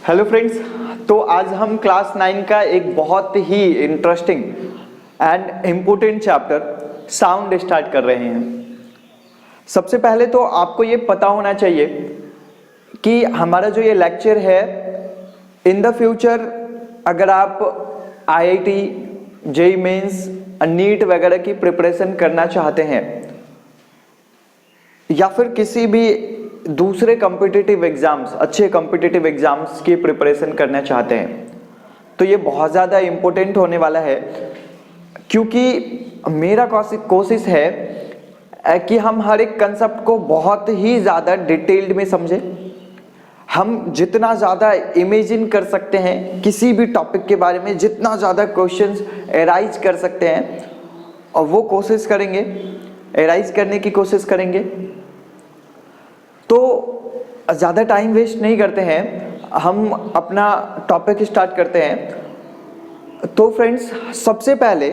Hello friends, तो आज हम क्लास 9 का एक बहुत ही interesting and important chapter sound start कर रहे हैं। सबसे पहले तो आपको ये पता होना चाहिए कि हमारा जो ये लेक्चर है, इन द फ्यूचर अगर आप आईआईटी, जेईई मेंस, नीट वगैरह की प्रिपरेशन करना चाहते हैं या फिर किसी भी दूसरे कॉम्पिटिटिव एग्जाम्स, अच्छे कॉम्पिटिटिव एग्जाम्स की प्रिपरेशन करना चाहते हैं, तो ये बहुत ज़्यादा इम्पोर्टेंट होने वाला है। क्योंकि मेरा कोशिश है कि हम हर एक कंसेप्ट को बहुत ही ज़्यादा डिटेल्ड में समझें। हम जितना ज़्यादा इमेजिन कर सकते हैं किसी भी टॉपिक के बारे में, जितना ज़्यादा क्वेश्चंस एराइज कर सकते हैं, और वो कोशिश करेंगे, एराइज करने की कोशिश करेंगे। तो ज़्यादा टाइम वेस्ट नहीं करते हैं, हम अपना टॉपिक स्टार्ट करते हैं। तो फ्रेंड्स, सबसे पहले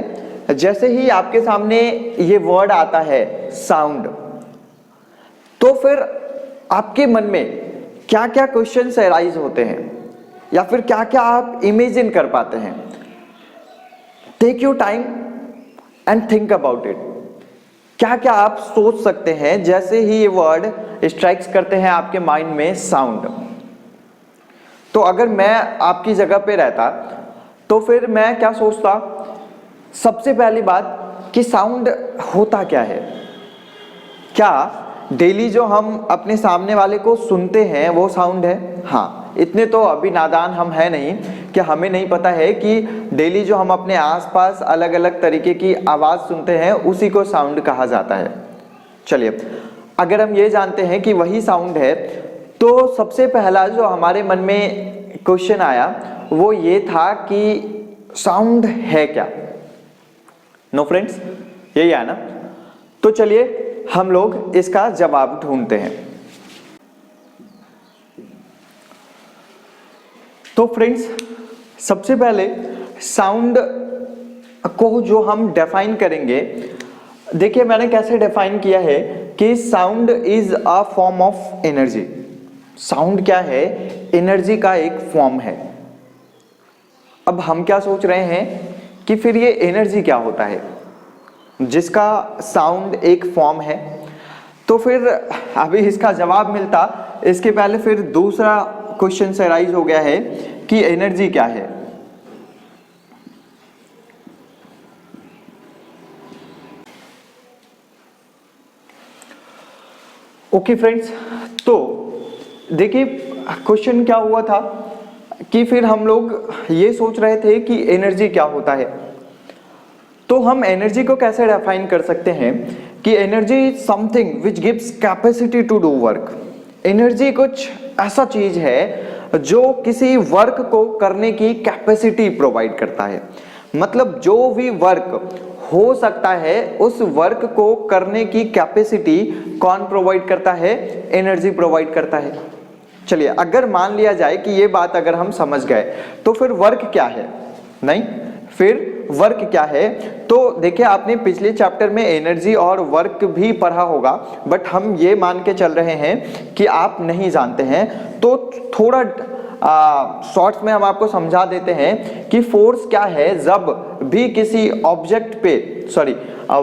जैसे ही आपके सामने ये वर्ड आता है साउंड, तो फिर आपके मन में क्या क्या क्वेश्चंस अराइज होते हैं या फिर क्या क्या आप इमेजिन कर पाते हैं। Take your time and think about it. क्या क्या आप सोच सकते हैं जैसे ही ये वर्ड स्ट्राइक्स करते हैं आपके माइंड में साउंड। तो अगर मैं आपकी जगह पे रहता तो फिर मैं क्या सोचता? सबसे पहली बात कि साउंड होता क्या है। क्या डेली जो हम अपने सामने वाले को सुनते हैं वो साउंड है? हाँ, इतने तो अभी नादान हम हैं नहीं कि हमें नहीं पता है कि डेली जो हम अपने आसपास अलग अलग तरीके की आवाज़ सुनते हैं उसी को साउंड कहा जाता है। चलिए, अगर हम ये जानते हैं कि वही साउंड है, तो सबसे पहला जो हमारे मन में क्वेश्चन आया वो ये था कि साउंड है क्या? नो फ्रेंड्स, यही है ना? तो चलिए हम लोग इसका जवाब ढूंढते हैं। तो फ्रेंड्स, सबसे पहले साउंड को जो हम डिफाइन करेंगे, देखिए मैंने कैसे डिफाइन किया है कि sound is a form of energy. Sound क्या है? एनर्जी का एक फॉर्म है। अब हम क्या सोच रहे हैं कि फिर ये एनर्जी क्या होता है जिसका साउंड एक फॉर्म है। तो फिर अभी इसका जवाब मिलता, इसके पहले फिर दूसरा क्वेश्चन से राइज हो गया है कि एनर्जी क्या है। ओके फ्रेंड्स, तो देखिए क्वेश्चन क्या हुआ था कि फिर हम लोग ये सोच रहे थे कि एनर्जी क्या होता है। तो हम एनर्जी को कैसे डिफाइन कर सकते हैं कि energy is something which gives capacity to do work. Energy कुछ ऐसा चीज है जो किसी वर्क को करने की कैपेसिटी प्रोवाइड करता है। मतलब जो भी वर्क हो सकता है उस वर्क को करने की कैपेसिटी कौन प्रोवाइड करता है? एनर्जी प्रोवाइड करता है। चलिए, अगर मान लिया जाए कि ये बात अगर हम समझ गए, तो फिर वर्क क्या है? नहीं, फिर वर्क क्या है? तो देखिए, आपने पिछले चैप्टर में एनर्जी और वर्क भी पढ़ा होगा, बट हम ये मान के चल रहे हैं कि आप नहीं जानते हैं, तो थोड़ा शॉर्ट्स में हम आपको समझा देते हैं कि फोर्स क्या है जब भी किसी ऑब्जेक्ट पे,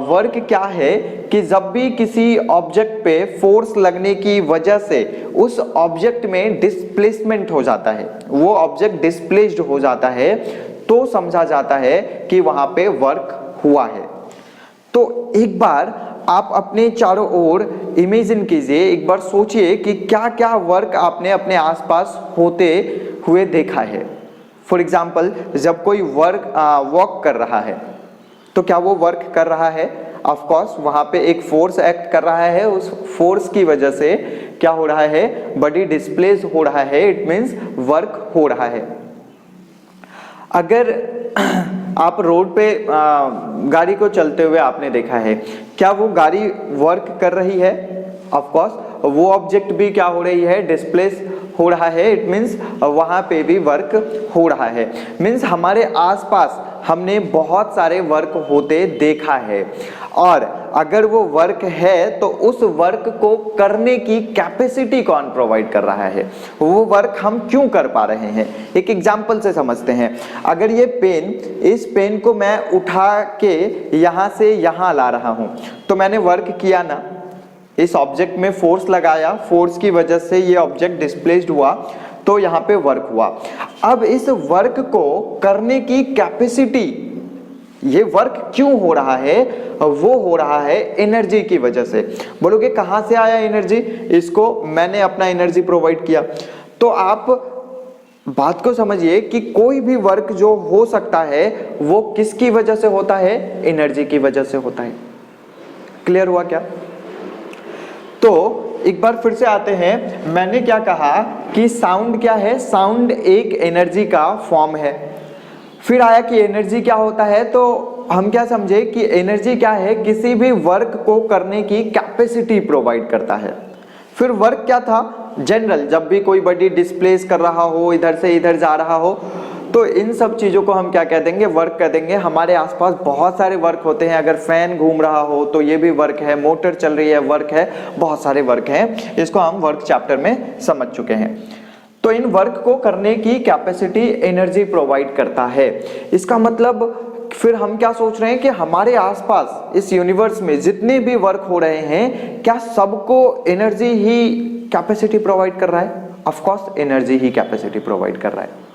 वर्क क्या है कि जब भी किसी ऑब्जेक्ट पे फोर्स लगने की वजह से उस ऑब्जेक्ट में डिस्प्लेसमेंट हो जाता है, वो ऑब्जेक्ट डिस्प्लेस्ड हो जाता है, तो समझा जाता है कि वहां पे वर्क हुआ है। तो एक बार आप अपने चारों ओर इमेजिन कीजिए, एक बार सोचिए कि क्या क्या वर्क आपने अपने आसपास होते हुए देखा है। फॉर एग्जाम्पल, जब कोई वॉक कर रहा है तो क्या वो वर्क कर रहा है? ऑफ कोर्स वहां पे एक फोर्स एक्ट कर रहा है, उस फोर्स की वजह से क्या हो रहा है? बॉडी डिस्प्लेस हो रहा है, इट मींस वर्क हो रहा है। अगर आप रोड पे गाड़ी को चलते हुए आपने देखा है, क्या वो गाड़ी वर्क कर रही है? ऑफ कोर्स वो ऑब्जेक्ट भी क्या हो रही है? डिस्प्लेस हो रहा है, इट मींस वहां पे भी वर्क हो रहा है। मींस हमारे आसपास हमने बहुत सारे वर्क होते देखा है। और अगर वो वर्क है तो उस वर्क को करने की कैपेसिटी कौन प्रोवाइड कर रहा है, वो वर्क हम क्यों कर पा रहे हैं। एक एग्जांपल से समझते हैं। अगर ये पेन, इस पेन को मैं उठा के यहां से यहां ला रहा हूं, तो मैंने वर्क किया ना, इस ऑब्जेक्ट में फोर्स लगाया, फोर्स की वजह से ये ऑब्जेक्ट डिस्प्लेस्ड हुआ, तो यहाँ पे वर्क हुआ। अब इस वर्क को करने की कैपेसिटी, ये वर्क क्यों हो रहा है, वो हो रहा है एनर्जी की वजह से। बोलोगे कहां से आया एनर्जी, इसको मैंने अपना एनर्जी प्रोवाइड किया। तो आप बात को समझिए कि कोई भी वर्क जो हो सकता है वो किसकी वजह से होता है, एनर्जी की वजह से होता है। क्लियर हुआ क्या। तो एक बार फिर से आते हैं। मैंने क्या कहा कि साउंड क्या है, साउंड एक एनर्जी का फॉर्म है। फिर आया कि एनर्जी क्या होता है, तो हम क्या समझे कि एनर्जी क्या है, किसी भी वर्क को करने की कैपेसिटी प्रोवाइड करता है। फिर वर्क क्या था, जनरल, जब भी कोई बॉडी डिस्प्लेस कर रहा हो, इधर से इधर जा रहा हो, तो इन सब चीजों को हम क्या कह देंगे, वर्क कह देंगे। हमारे आसपास बहुत सारे वर्क होते हैं। अगर फैन घूम रहा हो तो ये भी वर्क है, मोटर चल रही है वर्क है, बहुत सारे वर्क हैं। इसको हम वर्क चैप्टर में समझ चुके हैं। तो इन वर्क को करने की कैपेसिटी एनर्जी प्रोवाइड करता है। इसका मतलब फिर हम क्या सोच रहे हैं कि हमारे आसपास इस यूनिवर्स में जितने भी वर्क हो रहे हैं, क्या सबको एनर्जी ही कैपेसिटी प्रोवाइड कर रहा है? Of course energy he capacity provide कर रहा है।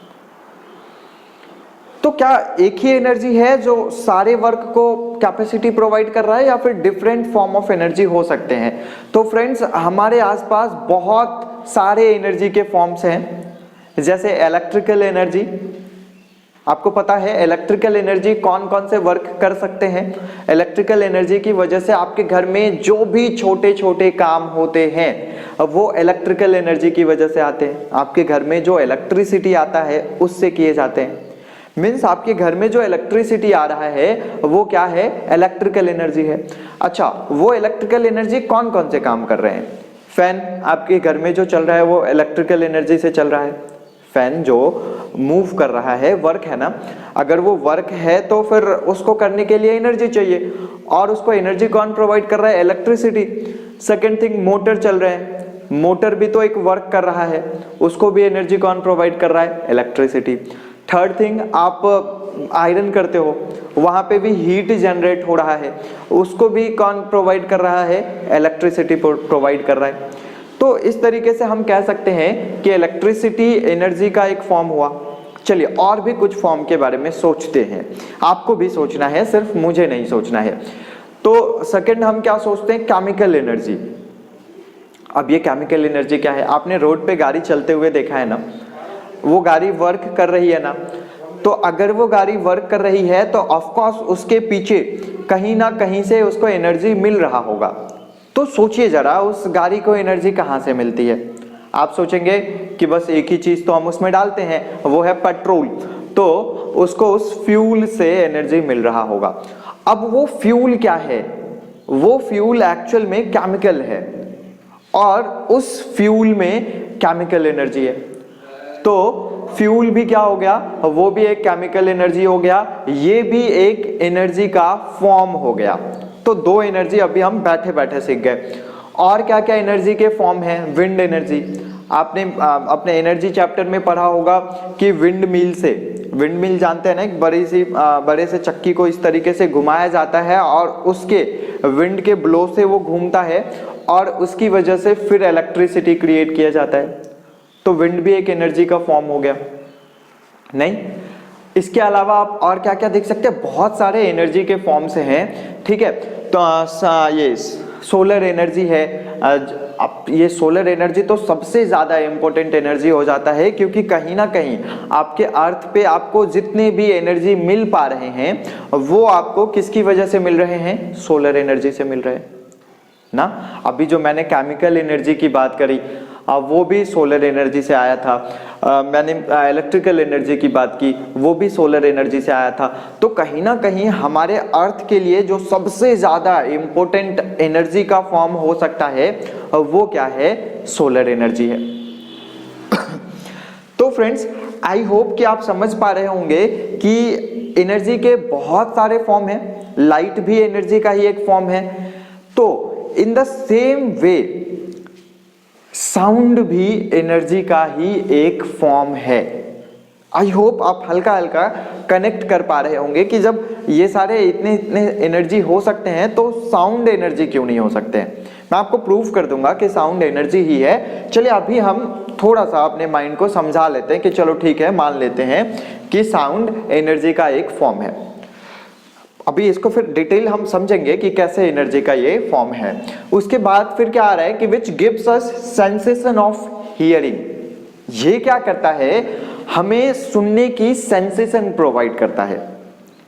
तो क्या एक ही एनर्जी है जो सारे वर्क को कैपेसिटी प्रोवाइड कर रहा है, या फिर डिफरेंट फॉर्म ऑफ एनर्जी हो सकते हैं? तो फ्रेंड्स, हमारे आसपास बहुत सारे एनर्जी के फॉर्म्स हैं, जैसे इलेक्ट्रिकल एनर्जी। आपको पता है इलेक्ट्रिकल एनर्जी कौन कौन से वर्क कर सकते हैं। इलेक्ट्रिकल एनर्जी की वजह से आपके घर में जो भी छोटे छोटे काम होते हैं वो इलेक्ट्रिकल एनर्जी की वजह से आते हैं। आपके घर में जो इलेक्ट्रिसिटी आता है उससे किए जाते हैं। मीन्स आपके घर में जो इलेक्ट्रिसिटी आ रहा है वो क्या है, इलेक्ट्रिकल एनर्जी है। अच्छा, वो इलेक्ट्रिकल एनर्जी कौन कौन से काम कर रहे हैं? फैन आपके घर में जो चल रहा है वो इलेक्ट्रिकल एनर्जी से चल रहा है। फैन जो मूव कर रहा है, वर्क है ना। अगर वो वर्क है तो फिर उसको करने के लिए एनर्जी चाहिए, और उसको एनर्जी कौन प्रोवाइड कर रहा है, इलेक्ट्रिसिटी। सेकेंड थिंग, मोटर चल रहे हैं, मोटर भी तो एक वर्क कर रहा है, उसको भी एनर्जी कौन प्रोवाइड कर रहा है, इलेक्ट्रिसिटी। थर्ड थिंग, आप आयरन करते हो, वहां पे भी हीट जनरेट हो रहा है, उसको भी कौन प्रोवाइड कर रहा है, इलेक्ट्रिसिटी प्रोवाइड कर रहा है। तो इस तरीके से हम कह सकते हैं कि इलेक्ट्रिसिटी एनर्जी का एक फॉर्म हुआ। चलिए और भी कुछ फॉर्म के बारे में सोचते हैं, आपको भी सोचना है, सिर्फ मुझे नहीं सोचना है। तो सेकंड हम क्या सोचते हैं, केमिकल एनर्जी। अब ये केमिकल एनर्जी क्या है, आपने रोड पे गाड़ी चलते हुए देखा है ना, वो गाड़ी वर्क कर रही है ना। तो अगर वो गाड़ी वर्क कर रही है तो ऑफ कोर्स उसके पीछे कहीं ना कहीं से उसको एनर्जी मिल रहा होगा। तो सोचिए जरा, उस गाड़ी को एनर्जी कहाँ से मिलती है। आप सोचेंगे कि बस एक ही चीज तो हम उसमें डालते हैं, वो है पेट्रोल, तो उसको उस फ्यूल से एनर्जी मिल रहा होगा। अब वो फ्यूल क्या है, वो फ्यूल एक्चुअल में केमिकल है, और उस फ्यूल में केमिकल एनर्जी है। तो फ्यूल भी क्या हो गया, वो भी एक केमिकल एनर्जी हो गया, ये भी एक एनर्जी का फॉर्म हो गया। तो दो एनर्जी अभी हम बैठे बैठे सीख गए। और क्या क्या एनर्जी के फॉर्म हैं, विंड एनर्जी। आपने अपने एनर्जी चैप्टर में पढ़ा होगा कि विंड मिल से, विंड मिल जानते हैं ना, एक बड़े से चक्की को इस तरीके से घुमाया जाता है और उसके विंड के ब्लो से वो घूमता है और उसकी वजह से फिर इलेक्ट्रिसिटी क्रिएट किया जाता है। तो विंड भी एक एनर्जी का फॉर्म हो गया। नहीं, इसके अलावा आप और क्या क्या देख सकते हैं, बहुत सारे एनर्जी के फॉर्म्स हैं। ठीक है, तो ये सोलर एनर्जी है। अब ये सोलर एनर्जी तो सबसे ज्यादा इंपॉर्टेंट एनर्जी हो जाता है, क्योंकि कहीं ना कहीं आपके अर्थ पे आपको जितने भी एनर्जी मिल पा रहे हैं वो आपको किसकी वजह से मिल रहे हैं, सोलर एनर्जी से मिल रहे हैं ना। अभी जो मैंने केमिकल एनर्जी की बात करी वो भी सोलर एनर्जी से आया था। मैंने इलेक्ट्रिकल एनर्जी की बात की, वो भी सोलर एनर्जी से आया था। तो कहीं ना कहीं हमारे अर्थ के लिए जो सबसे ज्यादा इंपॉर्टेंट एनर्जी का फॉर्म हो सकता है वो क्या है, सोलर एनर्जी है। तो फ्रेंड्स, आई होप कि आप समझ पा रहे होंगे कि एनर्जी के बहुत सारे फॉर्म हैं। लाइट भी एनर्जी का ही एक फॉर्म है। तो in the same way sound भी एनर्जी का ही एक फॉर्म है। आई होप आप हल्का हल्का कनेक्ट कर पा रहे होंगे कि जब ये सारे इतने इतने एनर्जी हो सकते हैं तो साउंड एनर्जी क्यों नहीं हो सकते हैं। मैं आपको प्रूव कर दूंगा कि साउंड एनर्जी ही है। चलिए अभी हम थोड़ा सा अपने माइंड को समझा लेते हैं कि चलो ठीक है, मान लेते हैं कि साउंड एनर्जी का एक फॉर्म है। अभी इसको फिर डिटेल हम समझेंगे कि कैसे एनर्जी का ये फॉर्म है। उसके बाद फिर क्या आ रहा है कि which gives us sensation of hearing. ये क्या करता है, हमें सुनने की सेंसेशन प्रोवाइड करता है।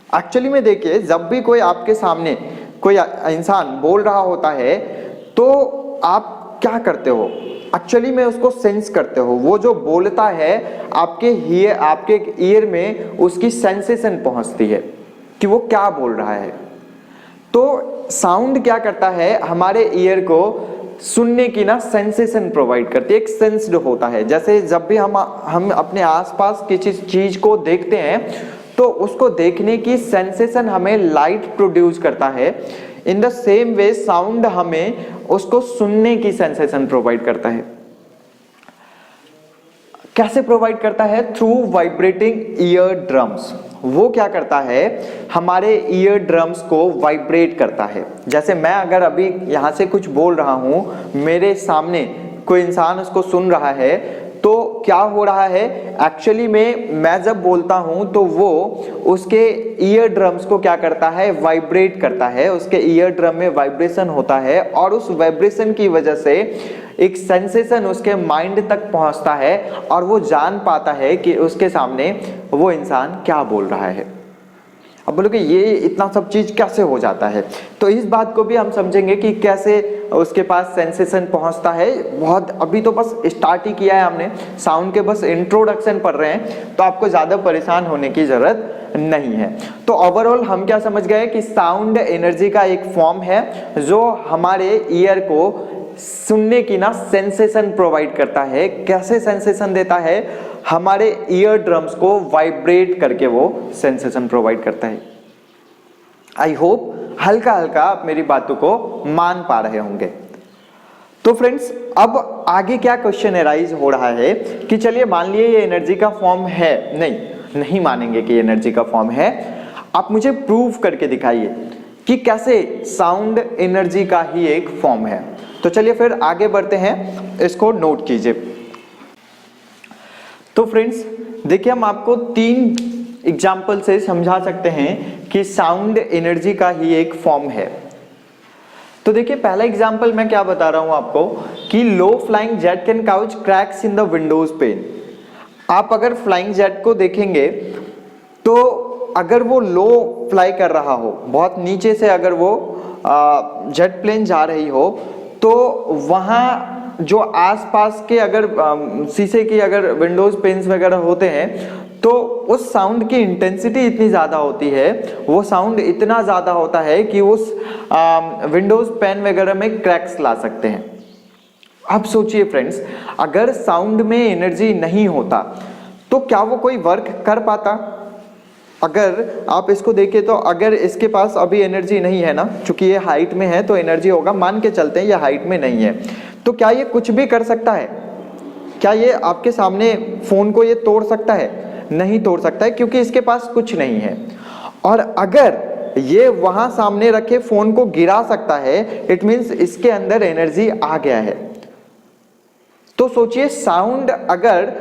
एक्चुअली में देखिए, जब भी कोई आपके सामने कोई इंसान बोल रहा होता है तो आप क्या करते हो, एक्चुअली में उसको सेंस करते हो। वो जो बोलता है आपके ईयर में उसकी सेंसेशन पहुंचती है कि वो क्या बोल रहा है। तो साउंड क्या करता है, हमारे ईयर को सुनने की ना सेंसेशन प्रोवाइड करती है, एक सेंस्ड होता है। जैसे जब भी हम अपने आसपास किसी चीज को देखते हैं तो उसको देखने की सेंसेशन हमें लाइट प्रोड्यूस करता है। In the same way sound हमें उसको सुनने की सेंसेशन प्रोवाइड करता है। कैसे प्रोवाइड करता है? Through vibrating year drums. वो क्या करता है, हमारे ईयर ड्रम्स को वाइब्रेट करता है। जैसे मैं अगर अभी यहाँ से कुछ बोल रहा हूँ, मेरे सामने कोई इंसान उसको सुन रहा है, तो क्या हो रहा है, एक्चुअली में मैं जब बोलता हूँ तो वो उसके ईयर ड्रम्स को क्या करता है, वाइब्रेट करता है। उसके ईयर ड्रम में वाइब्रेशन होता है और उस वाइब्रेशन की वजह से एक सेंसेशन उसके माइंड तक पहुंचता है और वो जान पाता है कि उसके सामने वो इंसान क्या बोल रहा है। अब बोलोगे ये इतना सब चीज कैसे हो जाता है, तो इस बात को भी हम समझेंगे कि कैसे उसके पास सेंसेशन पहुंचता है। बहुत अभी तो बस स्टार्ट ही किया है हमने, साउंड के बस इंट्रोडक्शन पढ़ रहे हैं, तो आपको ज्यादा परेशान होने की जरूरत नहीं है। तो ओवरऑल हम क्या समझ गए कि साउंड एनर्जी का एक फॉर्म है जो हमारे ईयर को सुनने की ना सेंसेशन प्रोवाइड करता है। कैसे सेंसेशन देता है, हमारे ईयर ड्रम्स को वाइब्रेट करके वो सेंसेशन प्रोवाइड करता है। आई होप हल्का हल्का आप मेरी बातों को मान पा रहे होंगे। तो फ्रेंड्स, अब आगे क्या क्वेश्चन अराइज हो रहा है कि चलिए मान लिए ये एनर्जी का फॉर्म है, नहीं मानेंगे कि एनर्जी का फॉर्म है, आप मुझे प्रूव करके दिखाइए कि कैसे साउंड एनर्जी का ही एक फॉर्म है। तो चलिए फिर आगे बढ़ते हैं, इसको नोट कीजिए। तो फ्रेंड्स देखिए, हम आपको 3 एग्जाम्पल से समझा सकते हैं कि साउंड एनर्जी का ही एक फॉर्म है। तो देखिए, पहला एग्जाम्पल मैं क्या बता रहा हूं आपको कि low flying jet can cause cracks in the windows pane. आप अगर फ्लाइंग जेट को देखेंगे तो अगर वो लो फ्लाई कर रहा हो, बहुत नीचे से अगर वो जेट प्लेन जा रही हो, तो वहाँ जो आसपास के अगर शीशे की अगर विंडोज पेन्स वगैरह होते हैं तो उस साउंड की इंटेंसिटी इतनी ज़्यादा होती है, वो साउंड इतना ज़्यादा होता है कि उस विंडोज पेन वगैरह में क्रैक्स ला सकते हैं। अब सोचिए फ्रेंड्स, अगर साउंड में एनर्जी नहीं होता तो क्या वो कोई वर्क कर पाता? अगर आप इसको देखें तो अगर इसके पास अभी एनर्जी नहीं है ना, चूंकि ये हाइट में है तो एनर्जी होगा, मान के चलते हैं ये हाइट में नहीं है, तो क्या ये कुछ भी कर सकता है? क्या ये आपके सामने फोन को ये तोड़ सकता है? नहीं तोड़ सकता है, क्योंकि इसके पास कुछ नहीं है। और अगर ये वहां सामने रखे फोन को गिरा सकता है, इट मीन्स इसके अंदर एनर्जी आ गया है। तो सोचिए, साउंड अगर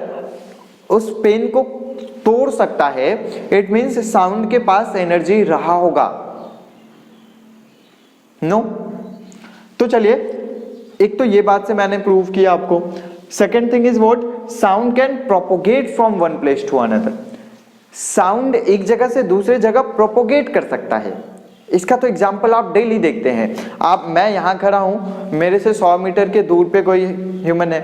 उस पेन को तोड़ सकता है, इट मीन्स साउंड के पास एनर्जी रहा होगा। नो? तो चलिए, एक तो ये बात से मैंने प्रूव किया आपको। Second thing is what? Sound can propagate from one place to another. Sound एक जगह से दूसरे जगह प्रोपोगेट कर सकता है। इसका तो एग्जाम्पल आप डेली देखते हैं। मैं यहां खड़ा हूं, मेरे से 100 मीटर के दूर पे कोई ह्यूमन है,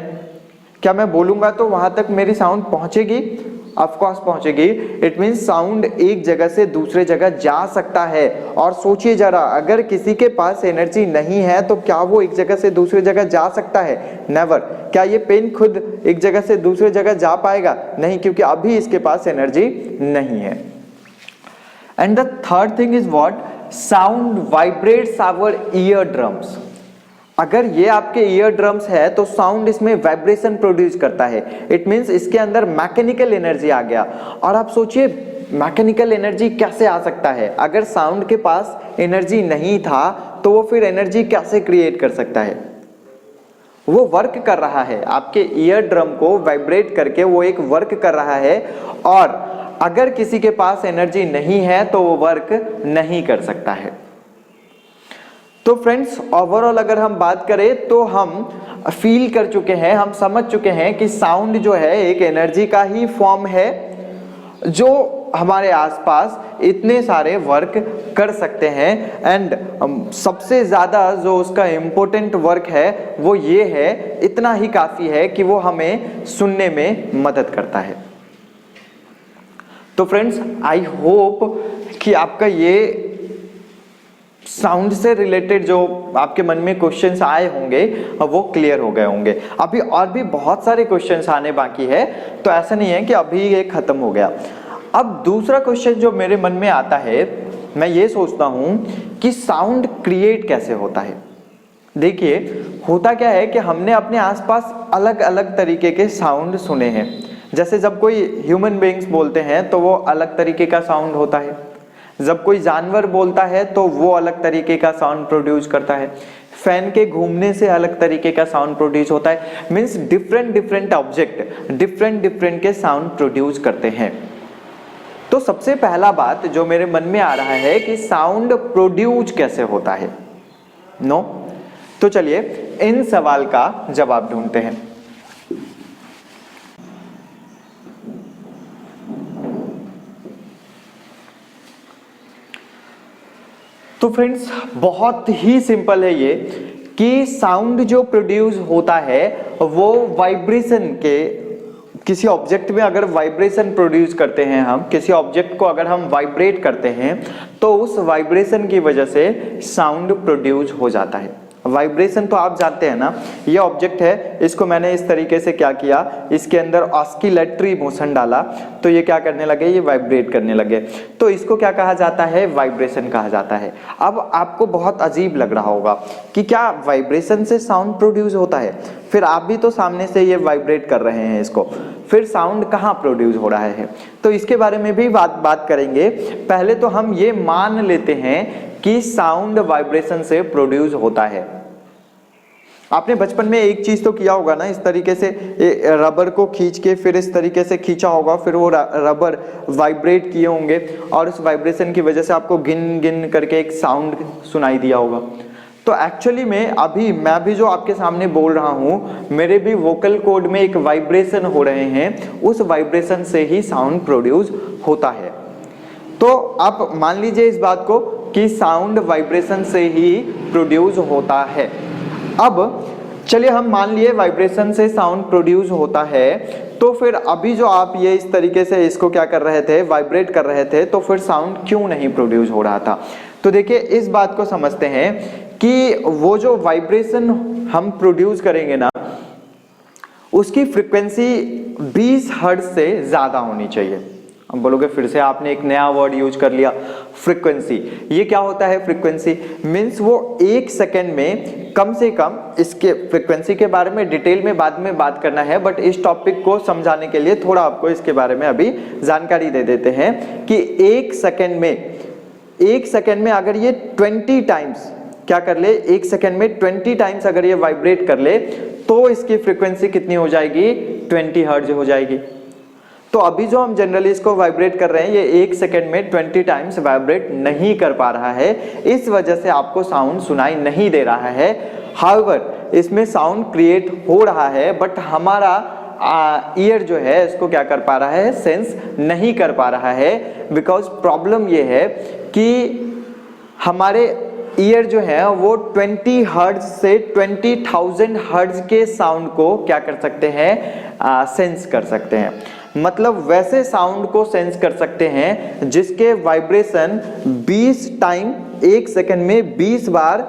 क्या मैं बोलूंगा तो वहां तक मेरी साउंड पहुंचेगी? ऑफ कोर्स पहुंचेगी। इट मीन्स साउंड एक जगह से दूसरे जगह जा सकता है। और सोचिए जरा, अगर किसी के पास एनर्जी नहीं है तो क्या वो एक जगह से दूसरे जगह जा सकता है? नेवर। क्या ये पेन खुद एक जगह से दूसरे जगह जा पाएगा? नहीं, क्योंकि अभी इसके पास एनर्जी नहीं है। And the third thing is what? Sound vibrates our ear drums. अगर ये आपके ईयर ड्रम्स है तो साउंड इसमें वाइब्रेशन प्रोड्यूस करता है। इट मींस इसके अंदर मैकेनिकल एनर्जी आ गया। और आप सोचिए मैकेनिकल एनर्जी कैसे आ सकता है? अगर साउंड के पास एनर्जी नहीं था तो वो फिर एनर्जी कैसे क्रिएट कर सकता है? वो वर्क कर रहा है, आपके ईयर ड्रम को वाइब्रेट करके वो एक वर्क कर रहा है। और अगर किसी के पास एनर्जी नहीं है तो वो वर्क नहीं कर सकता है। तो फ्रेंड्स, ओवरऑल अगर हम बात करें तो हम फील कर चुके हैं, हम समझ चुके हैं कि साउंड जो है एक एनर्जी का ही फॉर्म है जो हमारे आसपास इतने सारे वर्क कर सकते हैं। एंड सबसे ज़्यादा जो उसका इम्पोर्टेंट वर्क है वो ये है, इतना ही काफ़ी है कि वो हमें सुनने में मदद करता है। तो फ्रेंड्स, आई होप कि आपका ये साउंड से रिलेटेड जो आपके मन में क्वेश्चंस आए होंगे वो क्लियर हो गए होंगे। अभी और भी बहुत सारे क्वेश्चंस आने बाकी है, तो ऐसा नहीं है कि अभी ये खत्म हो गया। अब दूसरा क्वेश्चन जो मेरे मन में आता है, मैं ये सोचता हूं कि साउंड क्रिएट कैसे होता है। देखिए, होता क्या है कि हमने अपने आसपास अलग अलग तरीके के साउंड सुने हैं। जैसे जब कोई ह्यूमन बीइंग्स बोलते हैं तो वो अलग तरीके का साउंड होता है, जब कोई जानवर बोलता है तो वो अलग तरीके का साउंड प्रोड्यूस करता है, फैन के घूमने से अलग तरीके का साउंड प्रोड्यूस होता है। मीन्स डिफरेंट ऑब्जेक्ट डिफरेंट के साउंड प्रोड्यूस करते हैं। तो सबसे पहला बात जो मेरे मन में आ रहा है कि साउंड प्रोड्यूस कैसे होता है। नो, तो चलिए इन सवाल का जवाब ढूंढते हैं। तो फ्रेंड्स, बहुत ही सिंपल है ये कि साउंड जो प्रोड्यूस होता है वो वाइब्रेशन के, किसी ऑब्जेक्ट में अगर वाइब्रेशन प्रोड्यूस करते हैं, हम किसी ऑब्जेक्ट को अगर हम वाइब्रेट करते हैं तो उस वाइब्रेशन की वजह से साउंड प्रोड्यूस हो जाता है। वाइब्रेशन तो आप जानते हैं ना, ये ऑब्जेक्ट है, इसको मैंने इस तरीके से क्या किया, इसके अंदर ऑस्किलेटरी मोशन डाला तो ये क्या करने लगे, ये वाइब्रेट करने लगे। तो इसको क्या कहा जाता है, वाइब्रेशन कहा जाता है। अब आपको बहुत अजीब लग रहा होगा कि क्या वाइब्रेशन से साउंड प्रोड्यूस होता है? फिर आप भी तो सामने से ये वाइब्रेट कर रहे हैं इसको, फिर साउंड कहाँ प्रोड्यूस हो रहा है? तो इसके बारे में भी बात करेंगे। पहले तो हम ये मान लेते हैं कि साउंड वाइब्रेशन से प्रोड्यूस होता है। आपने बचपन में एक चीज तो किया होगा ना, इस तरीके से रबर को खींच के फिर इस तरीके से खींचा होगा, फिर वो रबर वाइब्रेट किए होंगे और उस वाइब्रेशन की वजह से आपको गिन गिन करके एक साउंड सुनाई दिया होगा। तो एक्चुअली में अभी मैं भी जो आपके सामने बोल रहा हूँ, मेरे भी वोकल कॉर्ड में एक वाइब्रेशन हो रहे हैं, उस वाइब्रेशन से ही साउंड प्रोड्यूस होता है। तो आप मान लीजिए इस बात को कि साउंड वाइब्रेशन से ही प्रोड्यूस होता है। अब चलिए हम मान लिए वाइब्रेशन से साउंड प्रोड्यूस होता है, तो फिर अभी जो आप ये इस तरीके से इसको क्या कर रहे थे, वाइब्रेट कर रहे थे, तो फिर साउंड क्यों नहीं प्रोड्यूस हो रहा था? तो देखिए इस बात को समझते हैं कि वो जो वाइब्रेशन हम प्रोड्यूस करेंगे ना, उसकी फ्रीक्वेंसी 20 हर्ट्ज से ज्यादा होनी चाहिए। अब बोलोगे फिर से आपने एक नया वर्ड यूज कर लिया, फ्रीक्वेंसी। ये क्या होता है फ्रीक्वेंसी? मीन्स वो 1 सेकेंड में कम से कम, इसके फ्रीक्वेंसी के बारे में डिटेल में बाद में बात करना है, बट इस टॉपिक को समझाने के लिए थोड़ा आपको इसके बारे में अभी जानकारी दे देते हैं कि 1 सेकेंड में अगर ये 20 टाइम्स क्या कर ले, 1 सेकेंड में 20 टाइम्स अगर ये वाइब्रेट कर ले तो इसकी फ्रीक्वेंसी कितनी हो जाएगी, 20 हर्ट्ज हो जाएगी। तो अभी जो हम जनरली इसको वाइब्रेट कर रहे हैं, ये 1 सेकेंड में 20 टाइम्स वाइब्रेट नहीं कर पा रहा है, इस वजह से आपको साउंड सुनाई नहीं दे रहा है। हाउएवर इसमें साउंड क्रिएट हो रहा है, बट हमारा ईयर जो है इसको क्या कर पा रहा है, सेंस नहीं कर पा रहा है। बिकॉज प्रॉब्लम ये है कि हमारे ईयर जो है वो 20 हर्ट्ज से 20,000 हर्ट्ज के साउंड को क्या कर सकते हैं, सेंस कर सकते हैं। मतलब वैसे साउंड को सेंस कर सकते हैं जिसके वाइब्रेशन 20 टाइम 1 सेकेंड में 20 बार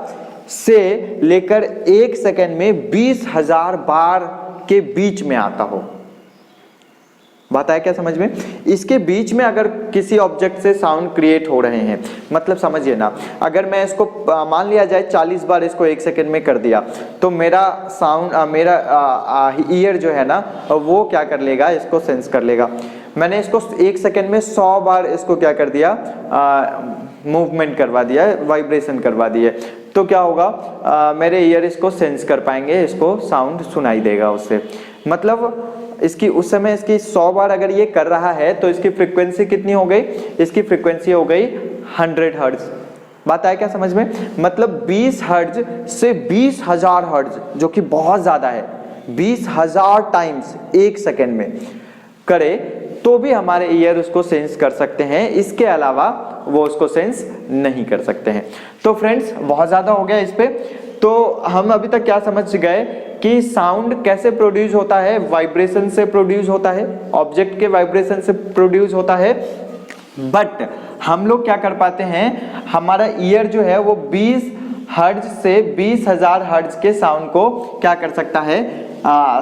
से लेकर 1 सेकेंड में 20,000 बार के बीच में आता हो। बात आया क्या समझ में? इसके बीच में अगर किसी ऑब्जेक्ट से साउंड क्रिएट हो रहे हैं, मतलब समझिए ना, अगर मैं इसको मान लिया जाए 40 बार इसको 1 सेकंड में कर दिया, तो मेरा साउंड मेरा ईयर जो है ना वो क्या कर लेगा, इसको सेंस कर लेगा। मैंने इसको 1 सेकंड में 100 बार इसको क्या कर दिया, मूवमेंट करवा दिया, वाइब्रेशन करवा दिए, तो क्या होगा, मेरे ईयर इसको सेंस कर पाएंगे, इसको साउंड सुनाई देगा उससे। मतलब इसकी उस समय इसकी 100 बार अगर ये कर रहा है तो इसकी फ्रीक्वेंसी कितनी हो गई, इसकी फ्रीक्वेंसी हो गई 100 हर्ट्ज। बात आया क्या समझ में? मतलब 20 हर्ट्ज से 20,000 हर्ट्ज, जो कि बहुत ज्यादा है, 20,000 टाइम्स 1 सेकेंड में करे तो भी हमारे ईयर उसको सेंस कर सकते हैं, इसके अलावा वो उसको सेंस नहीं कर सकते हैं। तो फ्रेंड्स बहुत ज्यादा हो गया इस पे। तो हम अभी तक क्या समझ गए कि साउंड कैसे प्रोड्यूस होता है, वाइब्रेशन से प्रोड्यूस होता है, ऑब्जेक्ट के वाइब्रेशन से प्रोड्यूस होता है। बट हम लोग क्या कर पाते हैं, हमारा ईयर जो है वो 20 हर्ट्ज से 20,000 हर्ट्ज के साउंड को क्या कर सकता है,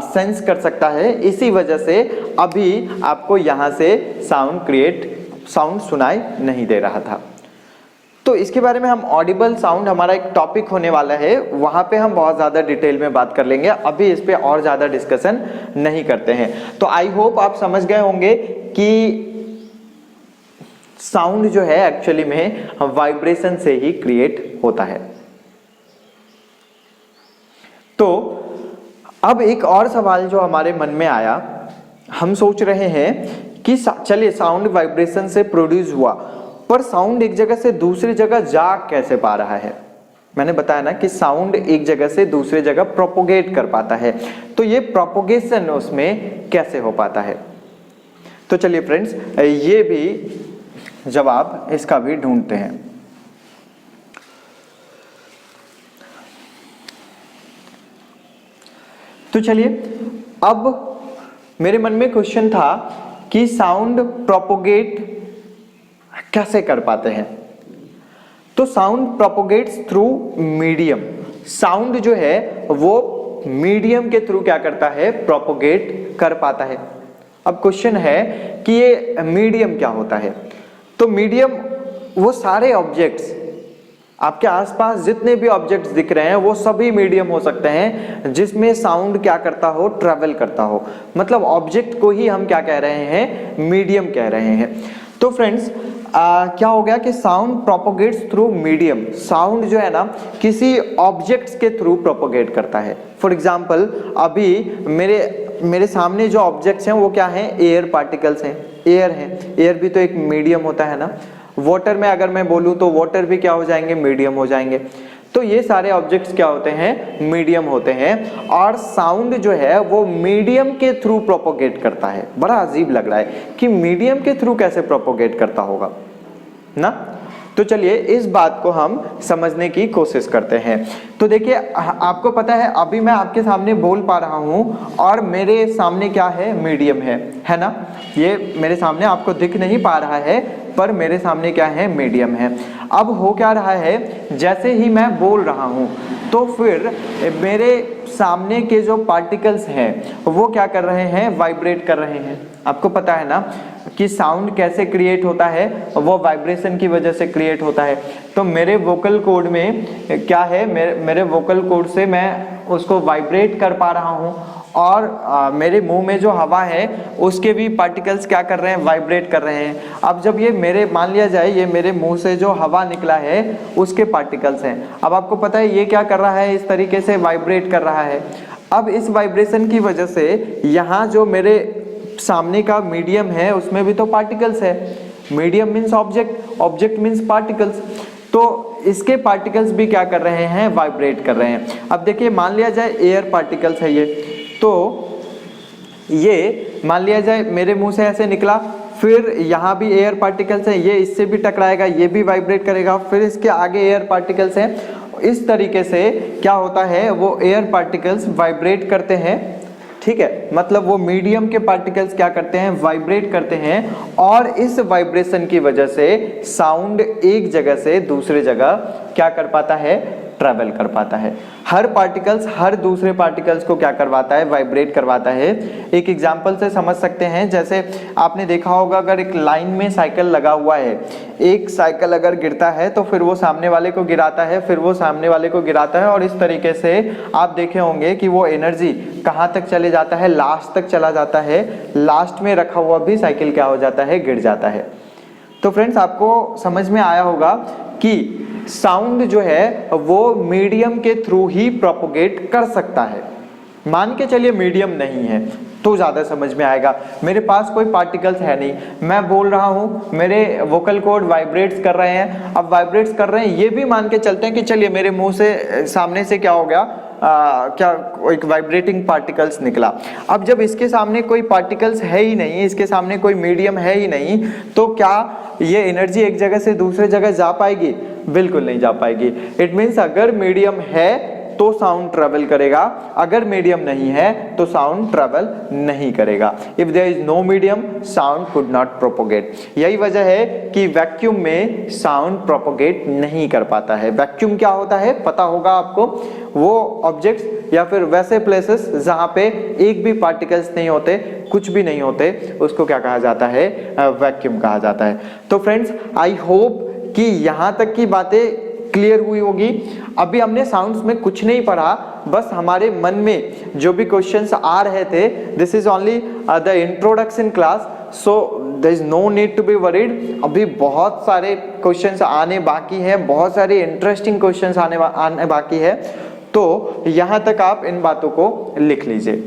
सेंस कर सकता है। इसी वजह से अभी आपको यहां से साउंड सुनाई नहीं दे रहा था। तो इसके बारे में हम ऑडिबल साउंड, हमारा एक टॉपिक होने वाला है, वहां पे हम बहुत ज्यादा डिटेल में बात कर लेंगे, अभी इस पे और ज्यादा डिस्कशन नहीं करते हैं। तो आई होप आप समझ गए होंगे कि साउंड जो है एक्चुअली में वाइब्रेशन से ही क्रिएट होता है। तो अब एक और सवाल जो हमारे मन में आया, हम सोच रहे हैं कि चलिए साउंड वाइब्रेशन से प्रोड्यूस हुआ, पर साउंड एक जगह से दूसरी जगह जा कैसे पा रहा है? मैंने बताया ना कि साउंड एक जगह से दूसरी जगह प्रोपोगेट कर पाता है, तो ये प्रोपोगेशन उसमें कैसे हो पाता है? तो चलिए फ्रेंड्स ये भी जवाब इसका भी ढूंढते हैं। तो चलिए, अब मेरे मन में क्वेश्चन था कि साउंड प्रोपोगेट कैसे कर पाते हैं? तो sound propagates through medium. Sound जो है वो मीडियम के थ्रू क्या करता है, प्रोपोगेट कर पाता है। अब क्वेश्चन है कि ये मीडियम क्या होता है? तो मीडियम वो सारे ऑब्जेक्ट्स, आपके आसपास जितने भी ऑब्जेक्ट्स दिख रहे हैं वो सभी मीडियम हो सकते हैं जिसमें साउंड क्या करता हो, ट्रेवल करता हो। मतलब ऑब्जेक्ट को ही हम क्या कह रहे हैं, मीडियम कह रहे हैं। तो फ्रेंड्स क्या हो गया कि sound propagates through medium. Sound जो है ना किसी ऑब्जेक्ट्स के थ्रू प्रोपोगेट करता है। फॉर एग्जाम्पल अभी मेरे सामने जो ऑब्जेक्ट्स हैं वो क्या हैं, एयर पार्टिकल्स हैं, एयर हैं। एयर भी तो एक मीडियम होता है ना। वाटर में अगर मैं बोलूं तो वाटर भी क्या हो जाएंगे, मीडियम हो जाएंगे। तो ये सारे ऑब्जेक्ट्स क्या होते हैं, मीडियम होते हैं। और साउंड जो है वो मीडियम के थ्रू प्रोपोगेट करता है। बड़ा अजीब लग रहा है कि मीडियम के थ्रू कैसे प्रोपोगेट करता होगा ना। तो चलिए इस बात को हम समझने की कोशिश करते हैं। तो देखिए आपको पता है अभी मैं आपके सामने बोल पा रहा हूं और मेरे सामने क्या है, मीडियम है ना। ये मेरे सामने आपको दिख नहीं पा रहा है पर मेरे सामने क्या है, मीडियम है। अब हो क्या रहा है, जैसे ही मैं बोल रहा हूं तो फिर मेरे सामने के जो पार्टिकल्स हैं वो क्या कर रहे हैं, वाइब्रेट कर रहे हैं। आपको पता है ना कि साउंड कैसे क्रिएट होता है, वो वाइब्रेशन की वजह से क्रिएट होता है। तो मेरे वोकल कॉर्ड में क्या है, मेरे वोकल कॉर्ड से मैं उसको वाइब्रेट कर पा रहा हूँ और मेरे मुंह में जो हवा है उसके भी पार्टिकल्स क्या कर रहे हैं, वाइब्रेट कर रहे हैं। अब जब ये मेरे, मान लिया जाए ये मेरे मुंह से जो हवा निकला है उसके पार्टिकल्स हैं। अब आपको पता है ये क्या कर रहा है, इस तरीके से वाइब्रेट कर रहा है। अब इस वाइब्रेशन की वजह से यहाँ जो मेरे सामने का मीडियम है उसमें भी तो पार्टिकल्स है। Medium means object, object means particles. तो इसके पार्टिकल्स भी क्या कर रहे हैं, वाइब्रेट कर रहे हैं। अब देखिए मान लिया जाए एयर पार्टिकल्स है ये, तो ये मान लिया जाए मेरे मुंह से ऐसे निकला, फिर यहाँ भी एयर पार्टिकल्स है, ये इससे भी टकराएगा, ये भी वाइब्रेट करेगा, फिर इसके आगे एयर पार्टिकल्स हैं। इस तरीके से क्या होता है, वो एयर पार्टिकल्स वाइब्रेट करते हैं। ठीक है, मतलब वो मीडियम के पार्टिकल्स क्या करते हैं, वाइब्रेट करते हैं और इस वाइब्रेशन की वजह से साउंड एक जगह से दूसरे जगह क्या कर पाता है, ट्रैवल कर पाता है। हर पार्टिकल्स हर दूसरे पार्टिकल्स को क्या करवाता है, वाइब्रेट करवाता है। एक एग्जांपल से समझ सकते हैं, जैसे आपने देखा होगा अगर एक लाइन में साइकिल लगा हुआ है, एक साइकिल अगर गिरता है तो फिर वो सामने वाले को गिराता है, फिर वो सामने वाले को गिराता है, और इस तरीके से आप देखे होंगे कि वो एनर्जी कहाँ तक चले जाता है, लास्ट तक चला जाता है। लास्ट में रखा हुआ भी साइकिल क्या हो जाता है, गिर जाता है। तो फ्रेंड्स आपको समझ में आया होगा कि साउंड जो है वो मीडियम के थ्रू ही प्रोपोगेट कर सकता है। मान के चलिए मीडियम नहीं है तो ज़्यादा समझ में आएगा। मेरे पास कोई पार्टिकल्स है नहीं, मैं बोल रहा हूँ, मेरे वोकल कॉर्ड वाइब्रेट्स कर रहे हैं। अब वाइब्रेट्स कर रहे हैं, ये भी मान के चलते हैं कि चलिए मेरे मुंह से सामने से क्या हो गया, क्या एक वाइब्रेटिंग पार्टिकल्स निकला। अब जब इसके सामने कोई पार्टिकल्स है ही नहीं, इसके सामने कोई मीडियम है ही नहीं, तो क्या ये एनर्जी एक जगह से दूसरे जगह जा पाएगी? बिल्कुल नहीं जा पाएगी। इट मीन्स अगर मीडियम है तो साउंड ट्रेवल करेगा, अगर मीडियम नहीं है तो साउंड ट्रेवल नहीं करेगा। If there is no medium sound could not propagate. यही वजह है कि वैक्यूम में साउंड प्रोपोगेट नहीं कर पाता है। वैक्यूम क्या होता है पता होगा आपको, वो ऑब्जेक्ट्स या फिर वैसे प्लेसेस जहां पे एक भी पार्टिकल्स नहीं होते, कुछ भी नहीं होते, उसको क्या कहा जाता है, वैक्यूम कहा जाता है। तो फ्रेंड्स आई होप कि यहां तक की बातें क्लियर हुई होगी। अभी हमने साउंड्स में कुछ नहीं पढ़ा, बस हमारे मन में जो भी क्वेश्चंस आ रहे थे, this is only the introduction class, so there is no need to be worried. अभी बहुत सारे क्वेश्चंस आने बाकी हैं, बहुत सारे इंटरेस्टिंग क्वेश्चंस आने बाकी है, तो यहाँ तक आप इन बातों को लिख लीजिए।